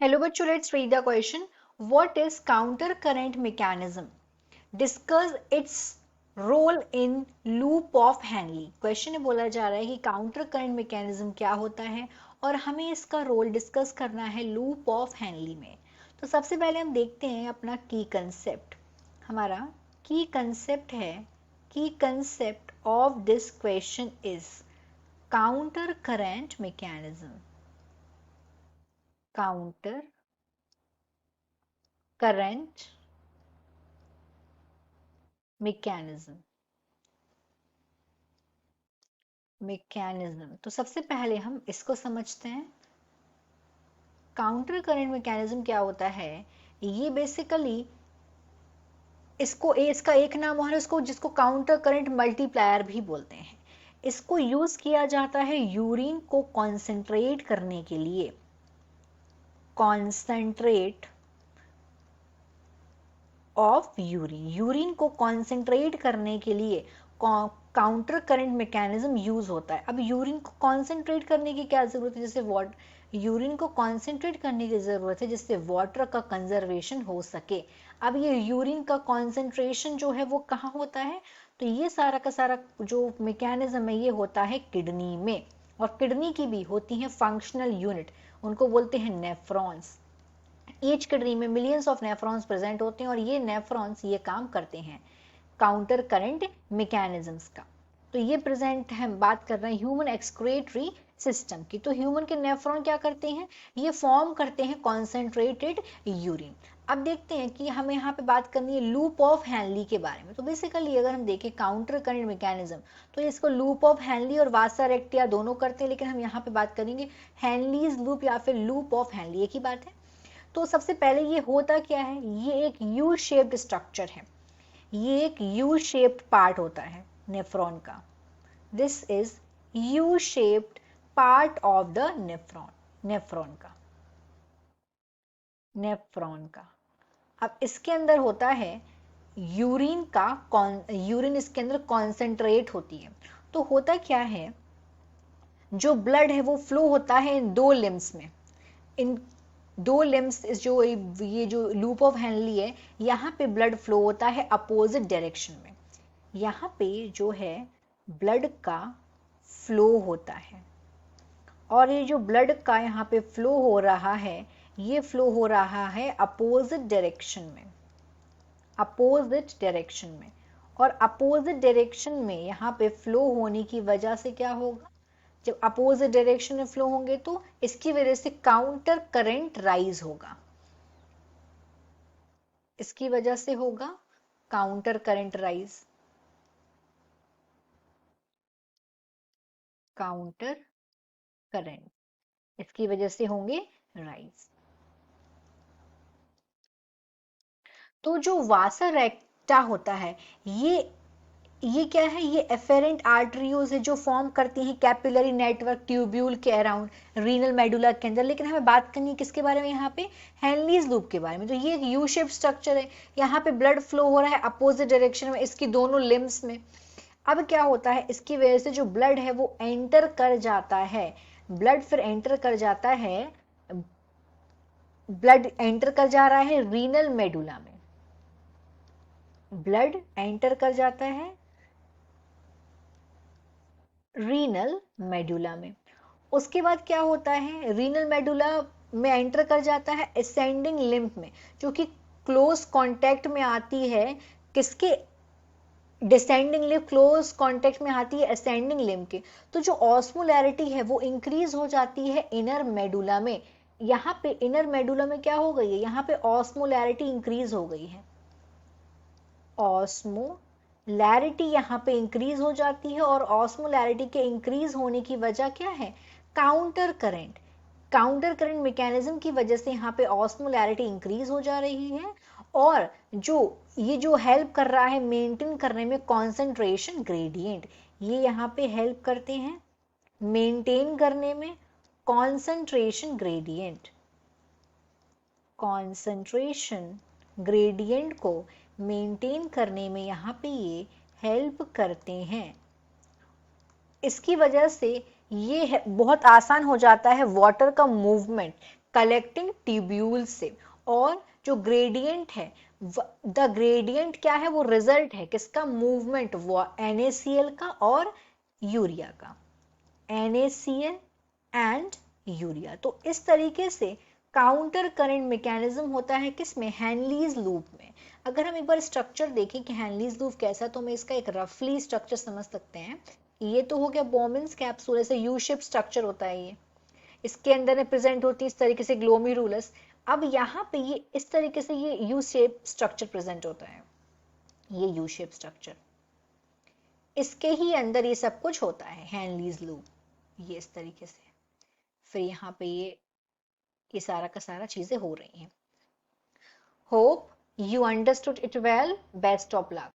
Hello बच्चों, let's read the question. What is counter current mechanism? Discuss its role in loop of Henle. Question में बोला जा रहा है कि काउंटर करंट मैकेनिज्म क्या होता है और हमें इसका रोल डिस्कस करना है लूप ऑफ हेनली में। तो सबसे पहले हम देखते हैं अपना की कंसेप्ट। हमारा की कंसेप्ट है, की concept of this question is counter current mechanism. Counter current mechanism. तो सबसे पहले हम इसको समझते हैं। काउंटर करंट मैकेनिज्म क्या होता है? ये बेसिकली इसका एक नाम और इसको जिसको काउंटर करंट मल्टीप्लायर भी बोलते हैं। इसको यूज किया जाता है यूरिन को कॉन्सेंट्रेट करने के लिए। कॉन्सेंट्रेट ऑफ यूरिन, यूरिन को कॉन्सेंट्रेट करने के लिए काउंटर करंट मैकेनिज्म यूज होता है। अब यूरिन को कॉन्सेंट्रेट करने की क्या जरूरत है? जैसे यूरिन को कॉन्सेंट्रेट करने की जरूरत है जिससे वाटर का कंजर्वेशन हो सके। अब ये यूरिन का कॉन्सेंट्रेशन जो है वो कहाँ होता है? तो ये सारा का सारा जो मैकेनिज्म है ये होता है किडनी में, और किडनी की भी होती है फंक्शनल यूनिट, उनको बोलते हैं नेफ्रॉन्स। ईच किडनी में मिलियंस ऑफ नेफ्रॉन्स प्रेजेंट होते हैं और ये नेफ्रॉन्स ये काम करते हैं काउंटर करंट मैकेनिज्म्स का। तो ये प्रेजेंट है, बात कर रहे हैं ह्यूमन एक्सक्रीटरी सिस्टम की। तो ह्यूमन के नेफ्रॉन क्या करते हैं? ये फॉर्म करते हैं कॉन्सेंट्रेटेड यूरिन। अब देखते हैं कि हमें यहाँ पे बात करनी है लूप ऑफ हेनली के बारे में। तो बेसिकली अगर हम देखें काउंटर करंट मैकेनिज्म, तो इसको लूप ऑफ हेनली और वासर एक्टिया दोनों करते हैं, लेकिन हम यहाँ पे बात करेंगे हेनलीज लूप या फिर लूप ऑफ हेनली, एक ही बात है। तो सबसे पहले ये होता क्या है? ये एक यू शेप्ड स्ट्रक्चर है, ये एक यू शेप्ड पार्ट होता है नेफ्रॉन का। This is U shaped part of the nephron का। नेफ्रॉन का अब इसके अंदर होता है यूरिन का यूरिन इसके अंदर कॉन्सेंट्रेट होती है। तो होता क्या है, जो ब्लड है वो फ्लो होता है इन दो लिम्स में। इन दो लिम्स जो ये जो लूप ऑफ हेनली है, यहाँ पे ब्लड फ्लो होता है अपोजिट डायरेक्शन में। यहाँ पे जो है ब्लड का फ्लो होता है, और ये जो ब्लड का यहाँ पे फ्लो हो रहा है, ये फ्लो हो रहा है अपोजिट डायरेक्शन में। अपोजिट डायरेक्शन में, और अपोजिट डायरेक्शन में यहाँ पे फ्लो होने की वजह से क्या होगा? जब अपोजिट डायरेक्शन में फ्लो होंगे तो इसकी वजह से काउंटर करंट राइज होगा। इसकी वजह से होगा counter current rise. Counter current इसकी वजह से होंगे राइज। तो जो वासा रेक्टा होता है, ये क्या है? ये एफेरेंट आर्टरियोज है जो फॉर्म करती हैं कैपिलरी नेटवर्क ट्यूब्यूल के अराउंड रीनल मेडुला के अंदर। लेकिन हमें बात करनी है किसके बारे में यहाँ पे? हेनलीज लूप के बारे में। तो ये एक यू शेप स्ट्रक्चर है, यहाँ पे ब्लड फ्लो हो रहा है अपोजिट डायरेक्शन में इसकी दोनों लिम्स में। अब क्या होता है, इसकी वजह से जो ब्लड है वो एंटर कर जाता है। ब्लड फिर एंटर कर जाता है, ब्लड एंटर कर जा रहा है रीनल मेडुला में। ब्लड एंटर कर जाता है रीनल मेडुला में। उसके बाद क्या होता है, रीनल मेडुला में एंटर कर जाता है असेंडिंग लिम्फ में, जो कि क्लोज कांटेक्ट में आती है किसके? डिसेंडिंग लिम्फ क्लोज कांटेक्ट में आती है असेंडिंग लिम्फ के। तो जो ऑस्मोलैरिटी है वो इंक्रीज हो जाती है इनर मेडुला में। यहाँ पे इनर मेडुला में क्या हो गई है? यहाँ पे ऑस्मोलैरिटी इंक्रीज हो गई है। ऑस्मोलैरिटी यहाँ पे इंक्रीज हो जाती है, और ऑस्मोलैरिटी के इंक्रीज होने की वजह क्या है? Counter current. Counter current mechanism की वजह से यहाँ पे ऑस्मोलैरिटी इंक्रीज हो जा रही है, और जो हेल्प कर रहा है मेंटेन करने में कॉन्सेंट्रेशन ग्रेडियंट, ये यहाँ पे हेल्प करते हैं मेंटेन करने में कॉन्सेंट्रेशन ग्रेडियंट। कॉन्सेंट्रेशन ग्रेडियंट को मेंटेन करने में यहाँ पे ये हेल्प करते हैं। इसकी वजह से ये बहुत आसान हो जाता है वाटर का मूवमेंट कलेक्टिंग ट्यूब्यूल से। और जो ग्रेडियंट है, द ग्रेडियंट क्या है, वो रिजल्ट है किसका, मूवमेंट, वो NaCl का और यूरिया का, NaCl एंड यूरिया। तो इस तरीके से काउंटर करंट मैकेनिज्म होता है किसमें, हेनलीज लूप में। अगर हम एक बार स्ट्रक्चर देखें कि हेनलीज लूप कैसा, तो हम इसका एक रफली स्ट्रक्चर समझ सकते हैं। ये तो हो गया बोमिन्स कैप्सूल, ऐसे यू शेप स्ट्रक्चर होता है ये, इसके अंदर में प्रेजेंट होती है इस तरीके से ग्लोमेरुलस। अब यहाँ पे ये इस तरीके से ये यू शेप स्ट्रक्चर प्रेजेंट होता है, ये यू शेप स्ट्रक्चर, इसके ही अंदर ये सब कुछ होता है, हेनलीज लूप, ये इस तरीके से। फिर यहाँ पे ये सारा का सारा चीजें हो रही हैं। Hope you understood it well, best of luck.